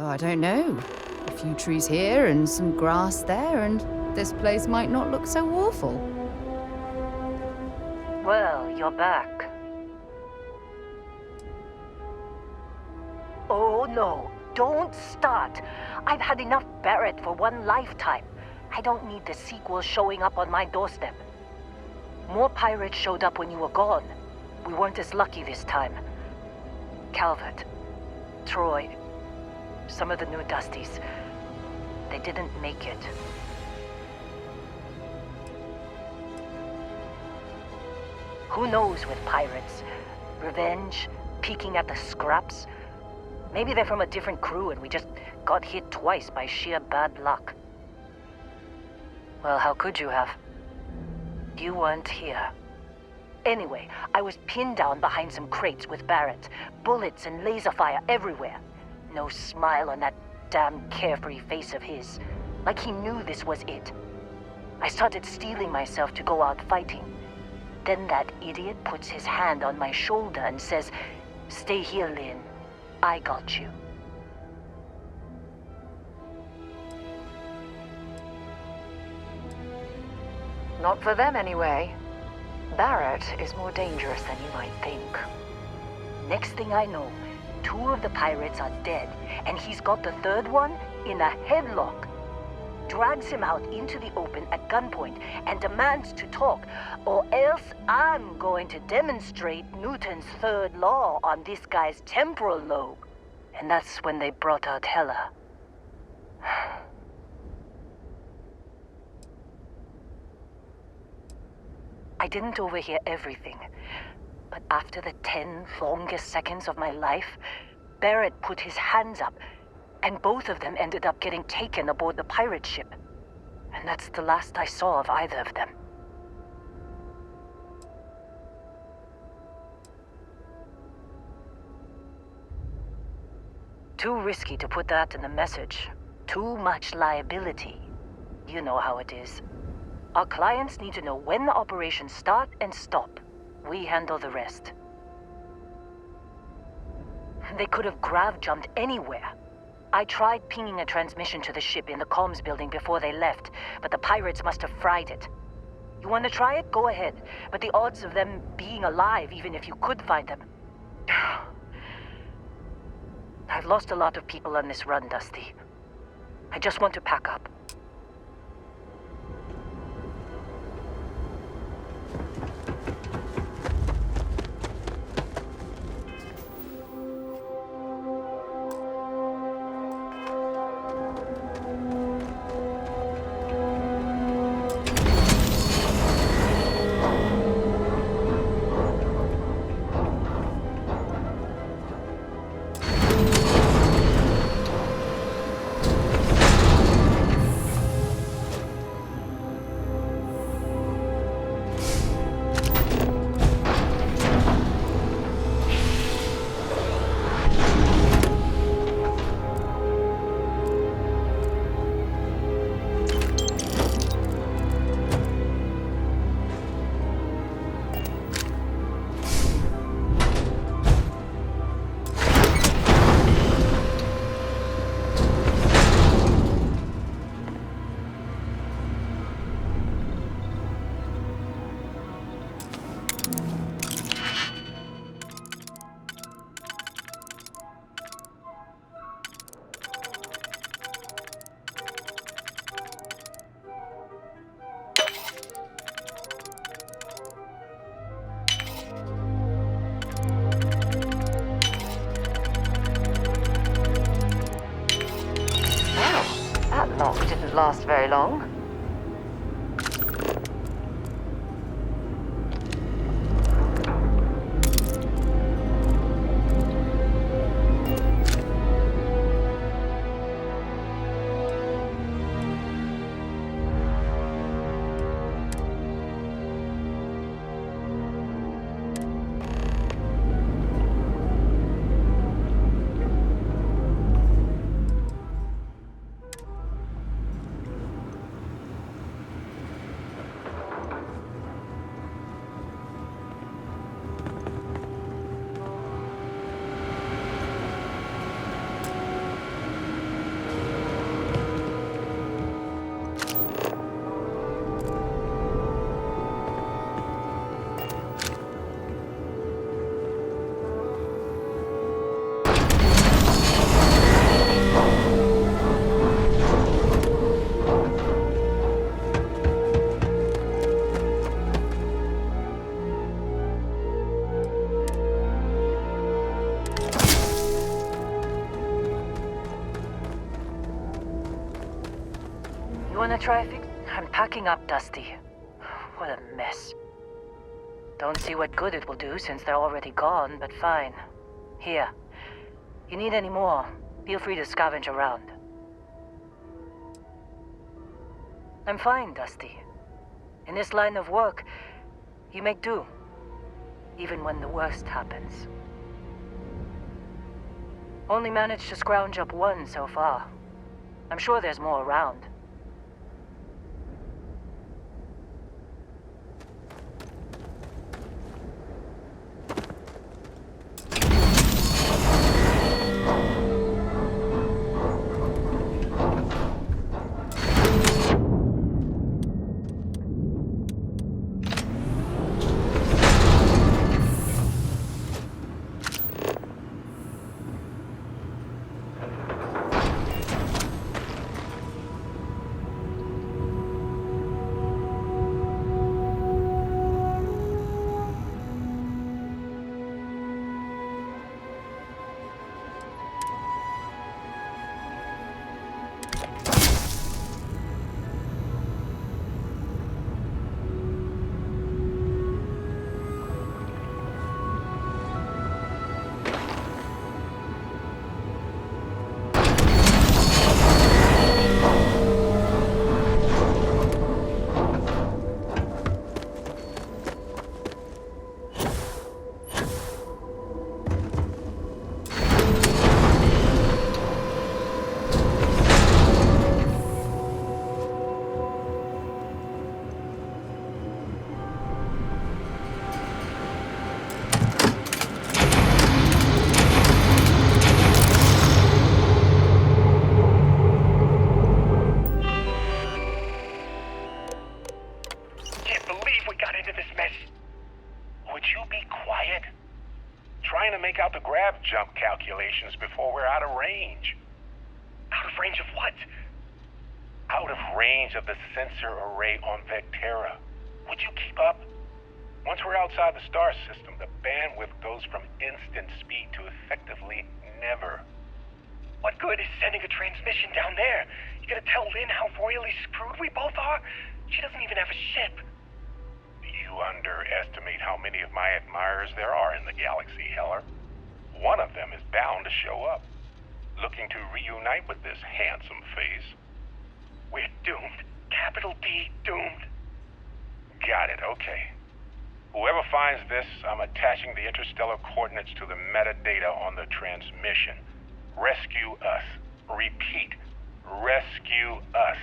Oh, I don't know. A few trees here and some grass there, and this place might not look so awful. Well, you're back. Oh no, don't start. I've had enough Barrett for one lifetime. I don't need the sequel showing up on my doorstep. More pirates showed up when you were gone. We weren't as lucky this time. Calvert, Troy, some of the new Dusties, they didn't make it. Who knows with pirates? Revenge, peeking at the scraps. Maybe they're from a different crew and we just got hit twice by sheer bad luck. Well, how could you have? You weren't here. Anyway, I was pinned down behind some crates with Barrett. Bullets and laser fire everywhere. No smile on that damn carefree face of his. Like he knew this was it. I started steeling myself to go out fighting. Then that idiot puts his hand on my shoulder and says, "Stay here, Lynn. I got you." Not for them, anyway. Barrett is more dangerous than you might think. Next thing I know, 2 of the pirates are dead, and he's got the 3rd one in a headlock. Drags him out into the open at gunpoint and demands to talk, or else I'm going to demonstrate Newton's 3rd law on this guy's temporal lobe. And that's when they brought out Hela. I didn't overhear everything, but after the 10 longest seconds of my life, Barrett put his hands up, and both of them ended up getting taken aboard the pirate ship. And that's the last I saw of either of them. Too risky to put that in the message. Too much liability. You know how it is. Our clients need to know when the operations start and stop. We handle the rest. They could have grav-jumped anywhere. I tried pinging a transmission to the ship in the comms building before they left, but the pirates must have fried it. You want to try it? Go ahead. But the odds of them being alive, even if you could find them... I've lost a lot of people on this run, Dusty. I just want to pack up. Lock didn't last very long. You wanna try fix? I'm packing up, Dusty. What a mess. Don't see what good it will do since they're already gone, but fine. Here. You need any more, feel free to scavenge around. I'm fine, Dusty. In this line of work, you make do. Even when the worst happens. Only managed to scrounge up one so far. I'm sure there's more around. Jump calculations before we're out of range. Out of range of what? Out of range of the sensor array on Vectera. Would you keep up? Once we're outside the star system, the bandwidth goes from instant speed to effectively never. What good is sending a transmission down there? You gonna tell Lynn how royally screwed we both are? She doesn't even have a ship. You underestimate how many of my admirers there are in the galaxy, Heller. One of them is bound to show up, looking to reunite with this handsome face. We're doomed. Capital D, doomed. Got it, okay. Whoever finds this, I'm attaching the interstellar coordinates to the metadata on the transmission. Rescue us. Repeat, rescue us.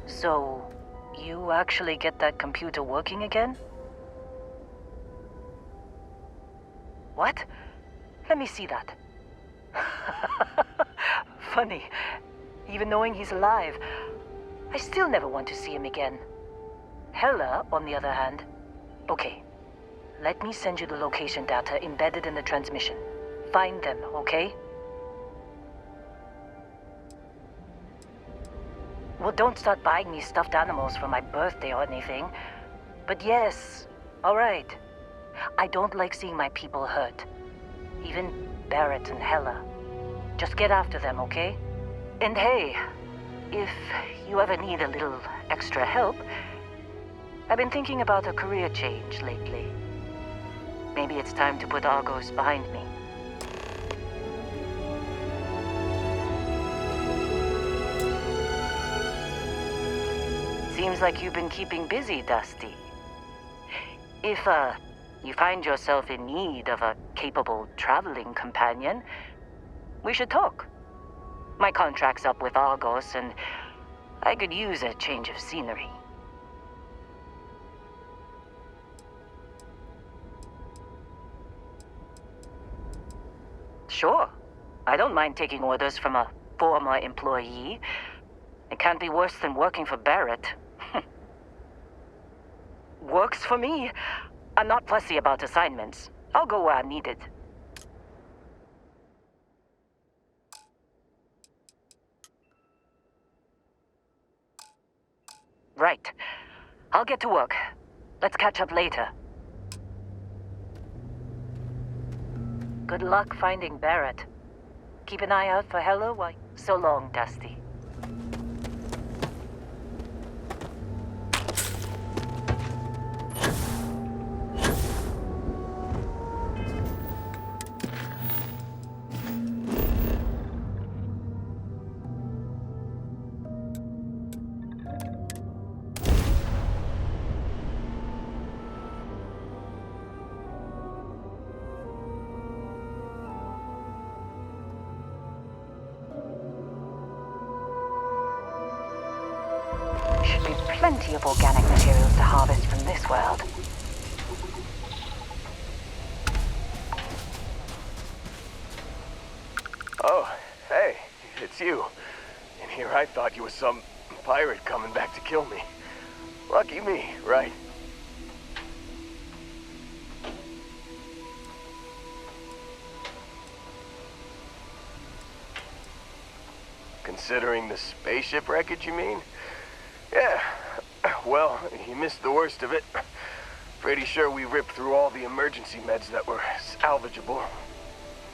So, you actually get that computer working again? What? Let me see that. Funny. Even knowing he's alive, I still never want to see him again. Hella, on the other hand. Okay. Let me send you the location data embedded in the transmission. Find them, okay? Well, don't start buying me stuffed animals for my birthday or anything. But yes, all right. I don't like seeing my people hurt. Even Barrett and Hella. Just get after them, okay? And hey, if you ever need a little extra help, I've been thinking about a career change lately. Maybe it's time to put Argos behind me. Seems like you've been keeping busy, Dusty. If, you find yourself in need of a capable traveling companion, we should talk. My contract's up with Argos, and I could use a change of scenery. Sure. I don't mind taking orders from a former employee. It can't be worse than working for Barrett. Works for me. I'm not fussy about assignments. I'll go where I'm needed. Right. I'll get to work. Let's catch up later. Good luck finding Barrett. Keep an eye out for Hella while... So long, Dusty. Should be plenty of organic materials to harvest from this world. Oh, hey, it's you. And here I thought you were some pirate coming back to kill me. Lucky me, right? Considering the spaceship wreckage, you mean? Yeah, well, you missed the worst of it. Pretty sure we ripped through all the emergency meds that were salvageable.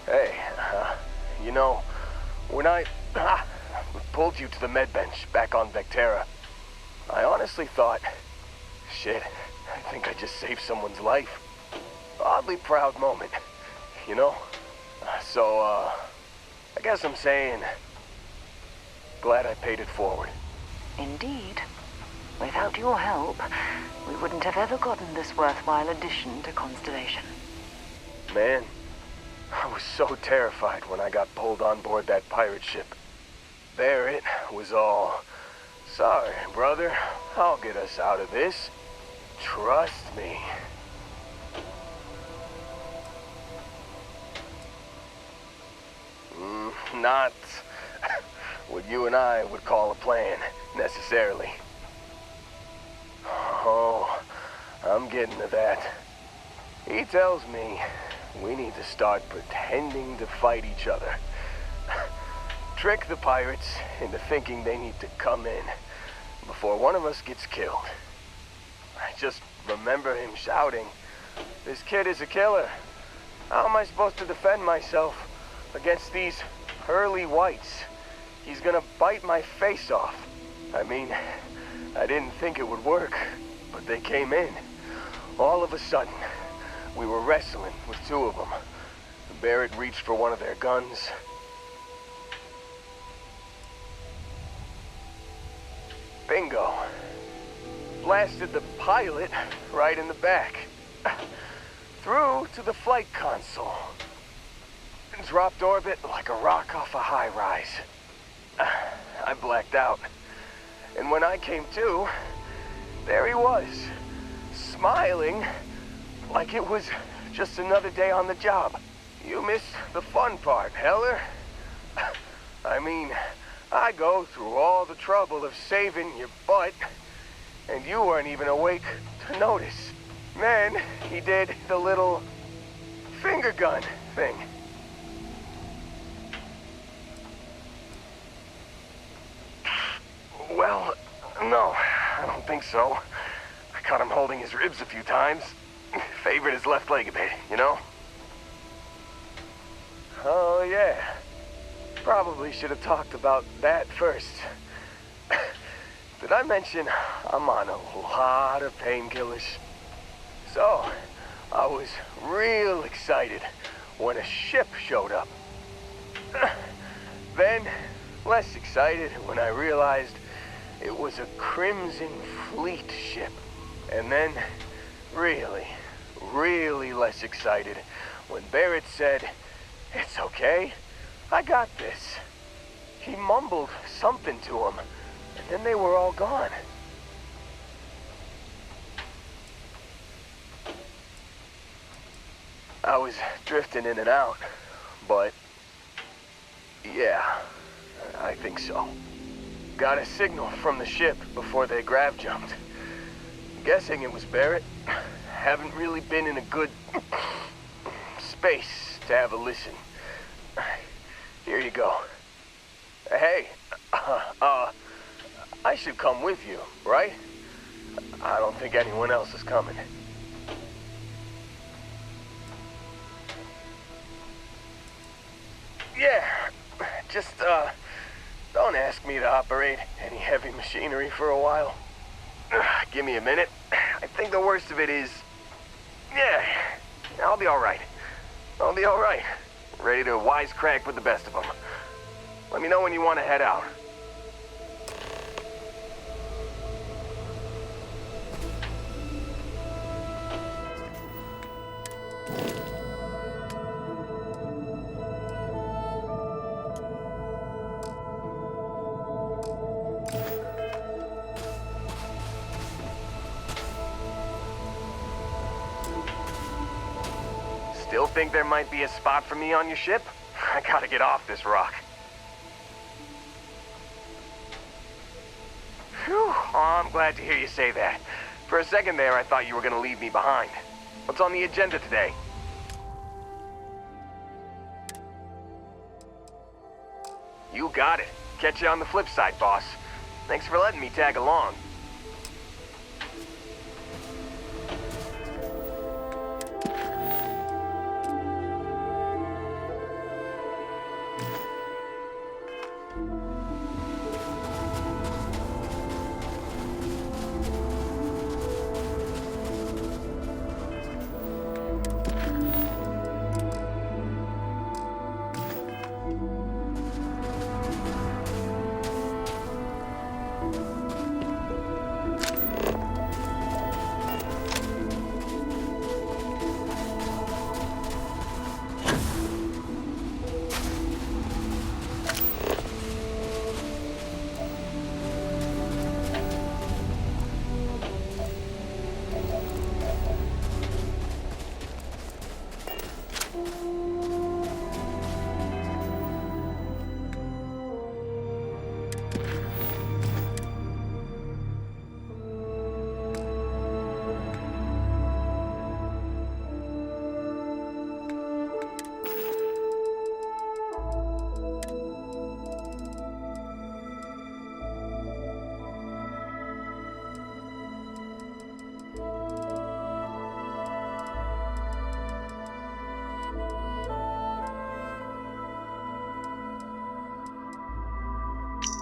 Hey, you know, when I pulled you to the med bench back on Vectera, I honestly thought, shit, I think I just saved someone's life. Oddly proud moment, you know? So, I guess I'm saying, glad I paid it forward. Indeed. Without your help, we wouldn't have ever gotten this worthwhile addition to Constellation. Man, I was so terrified when I got pulled on board that pirate ship. Barrett was all, sorry, brother, I'll get us out of this. Trust me. Not what you and I would call a plan, necessarily. Oh, I'm getting to that. He tells me we need to start pretending to fight each other. Trick the pirates into thinking they need to come in before one of us gets killed. I just remember him shouting, "This kid is a killer. How am I supposed to defend myself against these pearly whites? He's gonna bite my face off." I mean, I didn't think it would work, but they came in. All of a sudden, we were wrestling with two of them. Barrett reached for one of their guns. Bingo. Blasted the pilot right in the back. Through to the flight console. Dropped orbit like a rock off a high-rise. I blacked out. And when I came to, there he was, smiling like it was just another day on the job. You missed the fun part, Heller. I mean, I go through all the trouble of saving your butt, and you weren't even awake to notice. Then he did the little finger gun thing. Well, no, I don't think so. I caught him holding his ribs a few times. Favored his left leg a bit, you know? Oh, yeah. Probably should have talked about that first. Did I mention I'm on a lot of painkillers? So, I was real excited when a ship showed up. Then, less excited when I realized it was a Crimson Fleet ship. And then, really, really less excited when Barrett said, "It's okay, I got this." He mumbled something to him, and then they were all gone. I was drifting in and out, but yeah, I think so. Got a signal from the ship before they grav jumped. Guessing it was Barrett. Haven't really been in a good space to have a listen. Here you go. Hey, I should come with you, right? I don't think anyone else is coming. Yeah, just, don't ask me to operate any heavy machinery for a while. Give me a minute. I think the worst of it is... Yeah, I'll be alright. I'll be alright. Ready to wisecrack with the best of them. Let me know when you want to head out. Still think there might be a spot for me on your ship? I gotta get off this rock. Phew, oh, I'm glad to hear you say that. For a second there, I thought you were gonna leave me behind. What's on the agenda today? You got it. Catch you on the flip side, boss. Thanks for letting me tag along.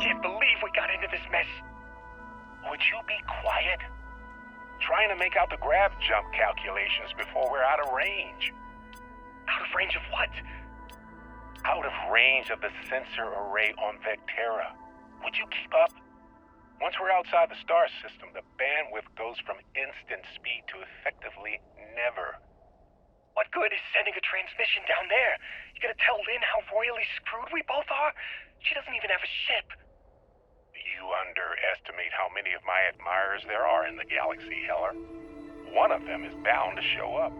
Can't believe we got into this mess. Would you be quiet? Trying to make out the grav jump calculations before we're out of range. Out of range of what? Out of range of the sensor array on Vectera. Would you keep up? Once we're outside the star system, the bandwidth goes from instant speed to effectively never. What good is sending a transmission down there? You gonna tell Lynn how royally screwed we both are? She doesn't even have a ship. You underestimate how many of my admirers there are in the galaxy, Heller. One of them is bound to show up,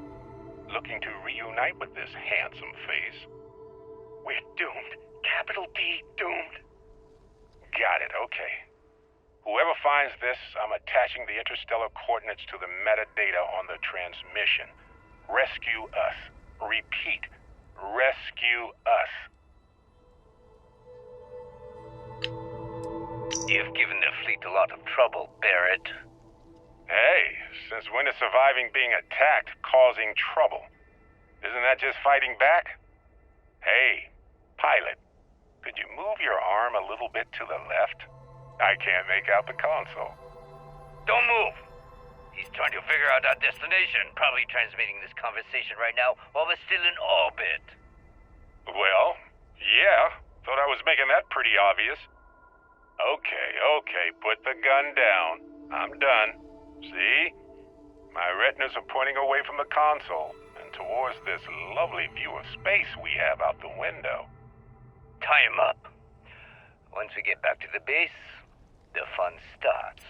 looking to reunite with this handsome face. We're doomed. Capital D, doomed. Got it, okay. Whoever finds this, I'm attaching the interstellar coordinates to the metadata on the transmission. Rescue us. Repeat. Rescue us. You've given the fleet a lot of trouble, Barrett. Hey, since when is surviving being attacked causing trouble? Isn't that just fighting back? Hey, pilot, could you move your arm a little bit to the left? I can't make out the console. Don't move! He's trying to figure out our destination, probably transmitting this conversation right now while we're still in orbit. Well, yeah, thought I was making that pretty obvious. Okay, put the gun down. I'm done. See? My retinas are pointing away from the console and towards this lovely view of space we have out the window. Tie him up. Once we get back to the base, the fun starts.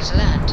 to land.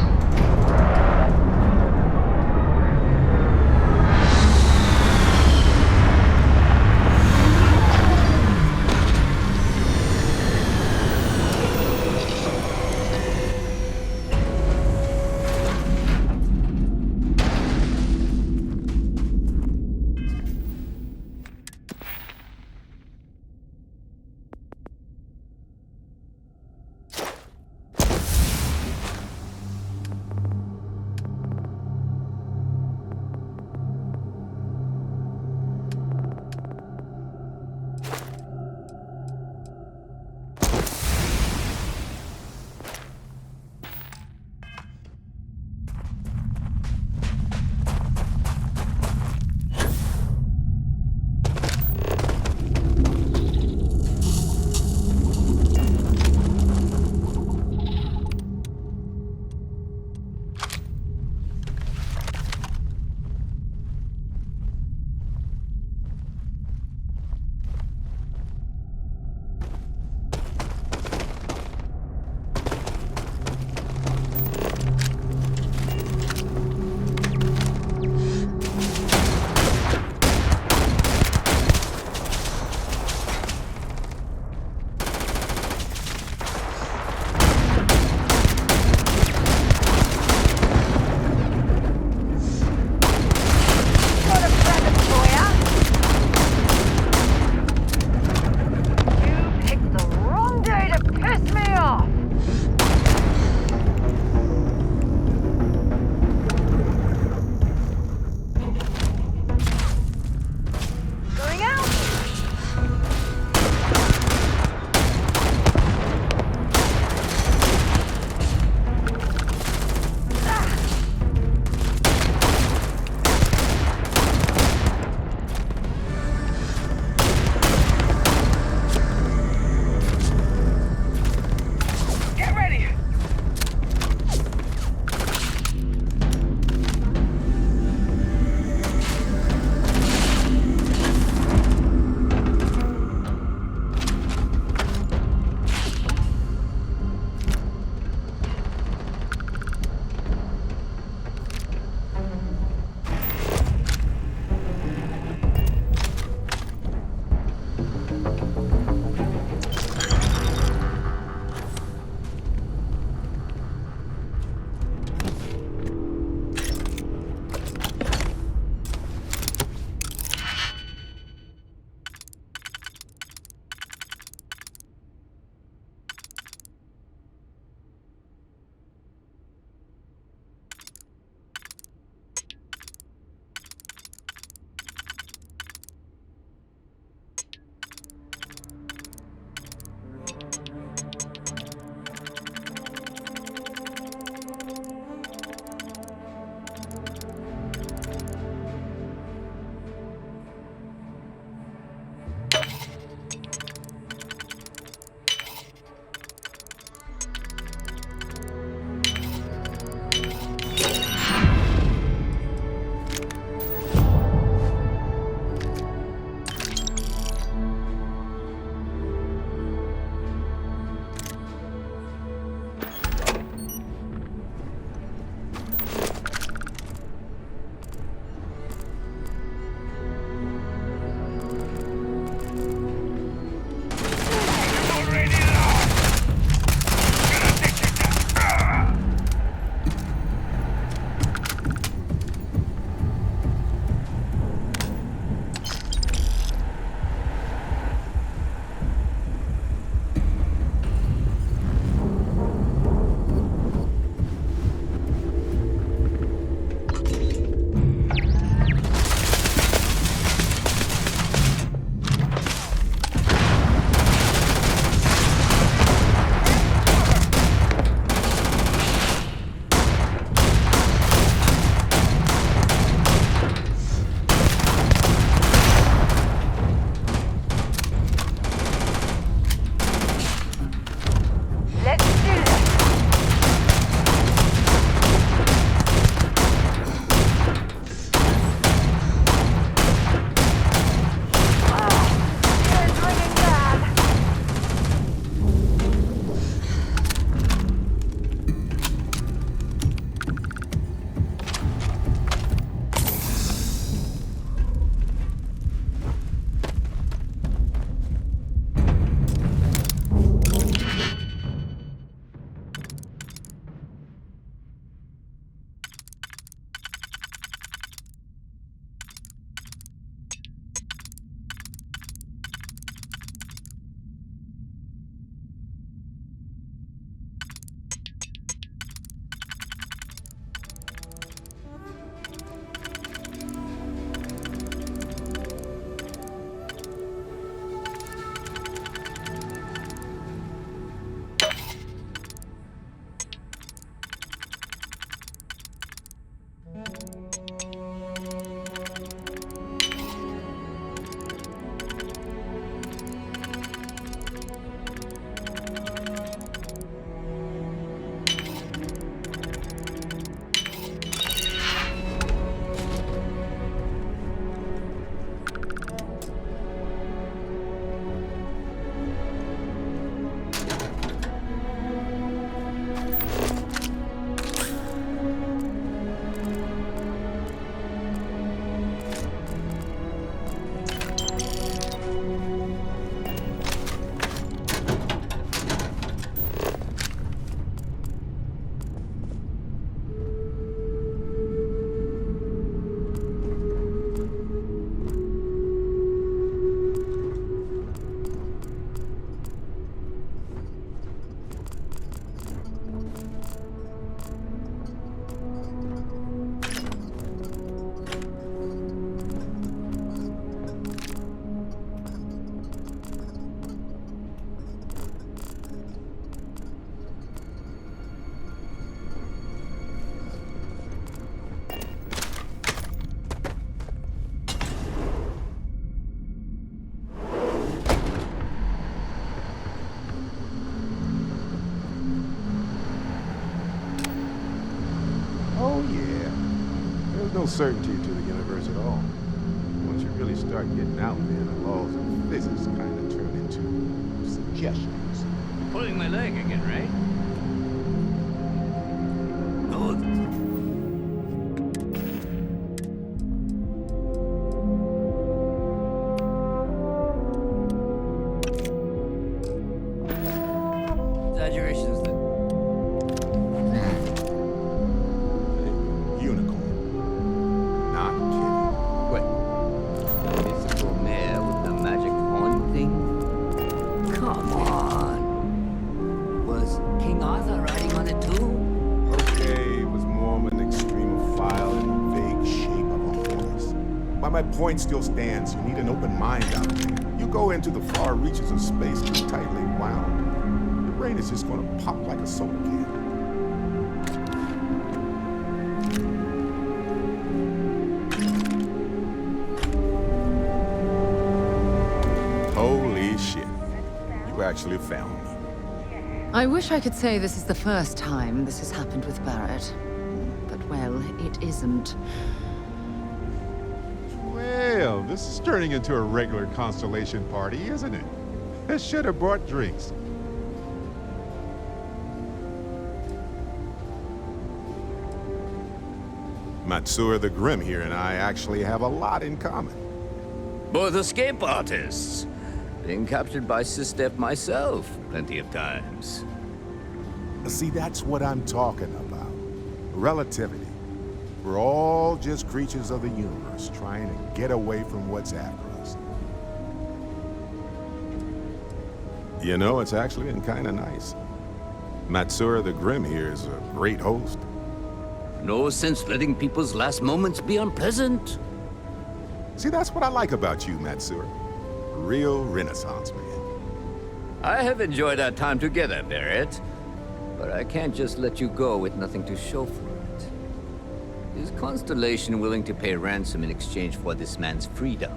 no certainty to the universe at all. Once you really start getting out there, the laws of physics kind of turn into suggestions. Pulling my leg again, right? Oh. Exaggerations then. Unicorn. Not kidding. What? The mystical mare with the magic horn thing? Come on. Was King Arthur riding on it too? Okay, it was more of an extremophile in the vague shape of a horse. But my point still stands. You need an open mind out there. You go into the far reaches of space too tightly wound. Your brain is just going to pop like a soda can. Holy shit. You actually found me. I wish I could say this is the first time this has happened with Barrett. But, well, it isn't. Well, this is turning into a regular Constellation party, isn't it? I should have brought drinks. Matsura the Grim here and I actually have a lot in common. Both escape artists. Being captured by Sistef myself plenty of times. See, that's what I'm talking about. Relativity. We're all just creatures of the universe trying to get away from what's after us. You know, it's actually been kind of nice. Matsura the Grim here is a great host. No sense letting people's last moments be unpleasant. See, that's what I like about you, Matsura. Real Renaissance man. I have enjoyed our time together, Barrett. But I can't just let you go with nothing to show for it. Is Constellation willing to pay ransom in exchange for this man's freedom?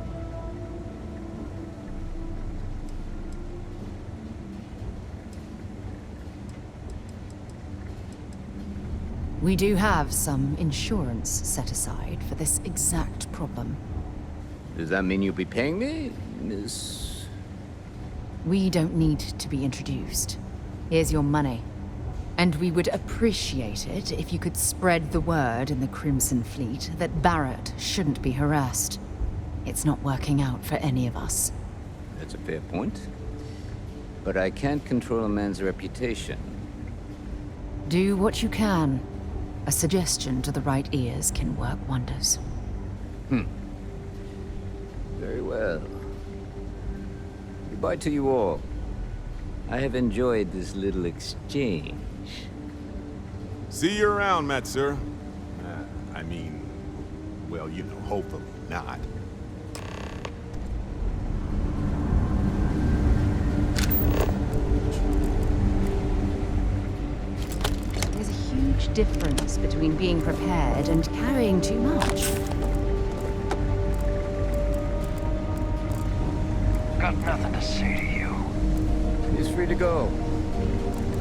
We do have some insurance set aside for this exact problem. Does that mean you'll be paying me, Miss... We don't need to be introduced. Here's your money. And we would appreciate it if you could spread the word in the Crimson Fleet that Barrett shouldn't be harassed. It's not working out for any of us. That's a fair point. But I can't control a man's reputation. Do what you can. A suggestion to the right ears can work wonders. Very well. Goodbye to you all. I have enjoyed this little exchange. See you around, Matsura. I mean, well, you know, hopefully not. There's a huge difference between being prepared and carrying too much. Got nothing to say to you. He's free to go.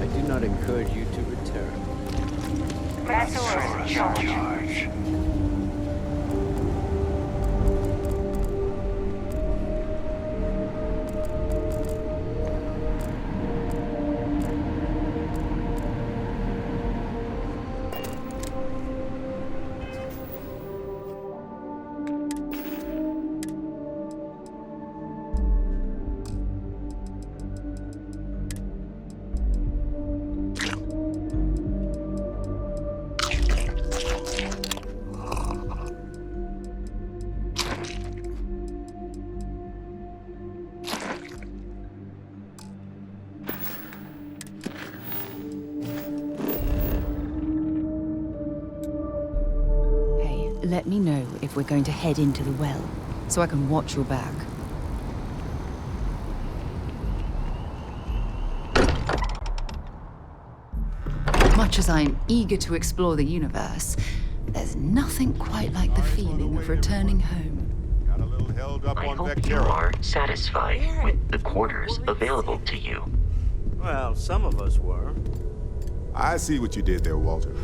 I do not encourage you to return. Matsura's in charge. Let me know if we're going to head into the well, so I can watch your back. Much as I'm eager to explore the universe, there's nothing quite like the feeling of returning home. Got a little held up I on hope Vectera. you are satisfied with the quarters available to you. Well, some of us were. I see what you did there, Walter.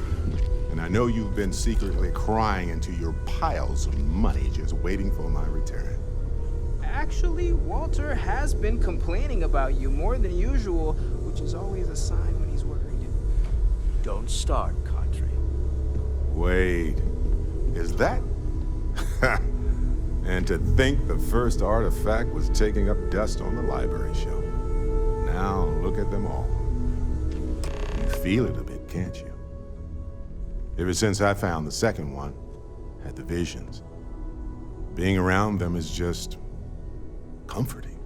And I know you've been secretly crying into your piles of money just waiting for my return. Actually, Walter has been complaining about you more than usual, which is always a sign when he's worried. Don't start, Country. Wait, is that? And to think the first artifact was taking up dust on the library shelf. Now look at them all. You feel it a bit, can't you? Ever since I found the second one, had the visions, being around them is just comforting.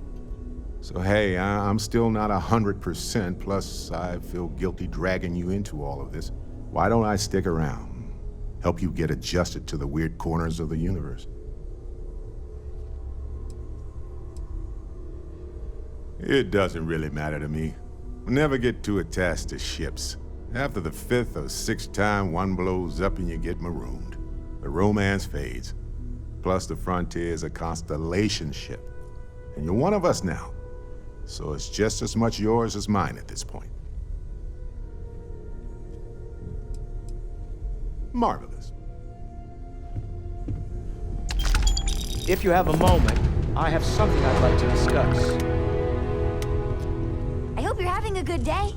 So hey, I'm still not 100%, plus I feel guilty dragging you into all of this. Why don't I stick around? Help you get adjusted to the weird corners of the universe. It doesn't really matter to me. Never get too attached to ships. After the 5th or 6th time one blows up and you get marooned, the romance fades. Plus the Frontier's a constellation ship. And you're one of us now. So it's just as much yours as mine at this point. Marvelous. If you have a moment, I have something I'd like to discuss. I hope you're having a good day.